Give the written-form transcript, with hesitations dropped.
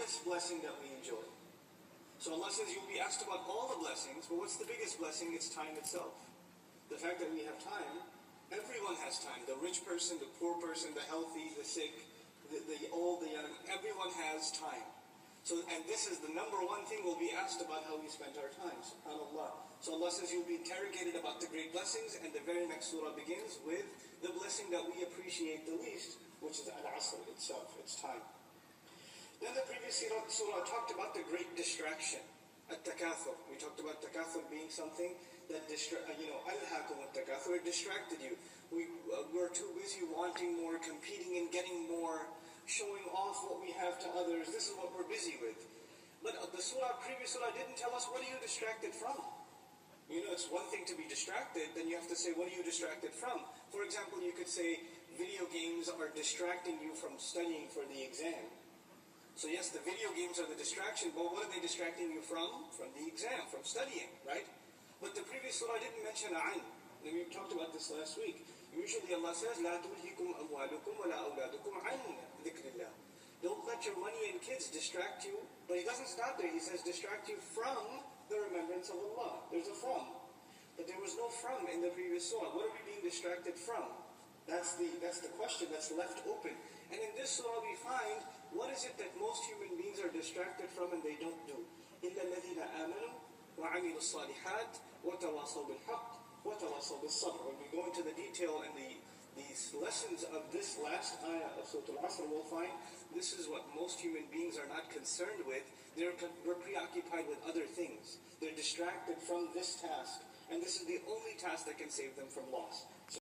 biggest blessing that we enjoy. So Allah says you'll be asked about all the blessings, but what's the biggest blessing? It's time itself. The fact that we have time, everyone has time. The rich person, the poor person, the healthy, the sick, the old, the young, everyone has time. So, and this is the number one thing we'll be asked about, how we spent our time, subhanAllah. So Allah says you'll be interrogated about the great blessings, and the very next surah begins with the blessing that we appreciate the least, which is al-asr itself, it's time. Then the previous surah talked about the great distraction, at-takathur. We talked about takathur being something that al-hakum at-takathur, it distracted you. We're too busy wanting more, competing and getting more, showing off what we have to others. This is what we're busy with. But the previous surah didn't tell us, what are you distracted from? You know, it's one thing to be distracted, then you have to say, what are you distracted from? For example, you could say, video games are distracting you from studying for the exam. So yes, the video games are the distraction, but what are they distracting you from? From the exam, from studying, right? But the previous surah didn't mention a'an. And we talked about this last week. Usually Allah says, لَا تُلْهِكُمْ أَمْوَالُكُمْ وَلَا أَوْلَادُكُمْ عَنْ ذِكْرِ اللَّهِ. Don't let your money and kids distract you. But He doesn't stop there. He says, distract you from the remembrance of Allah. There's a from. But there was no from in the previous surah. What are we being distracted from? That's the question that's left open. And in this surah we find, what is it that most human beings are distracted from and they don't do? إِلَّا الَّذِينَ آمَنُوا وَعَمِلُوا الصَّالِحَاتِ وَتَوَاصَوْا بِالْحَقِّ وَتَوَاصَوْا بِالصَّبْرِ. When we go into the detail and these lessons of this last ayah of Surah Al-Asr, we'll find this is what most human beings are not concerned with. They're preoccupied with other things. They're distracted from this task. And this is the only task that can save them from loss.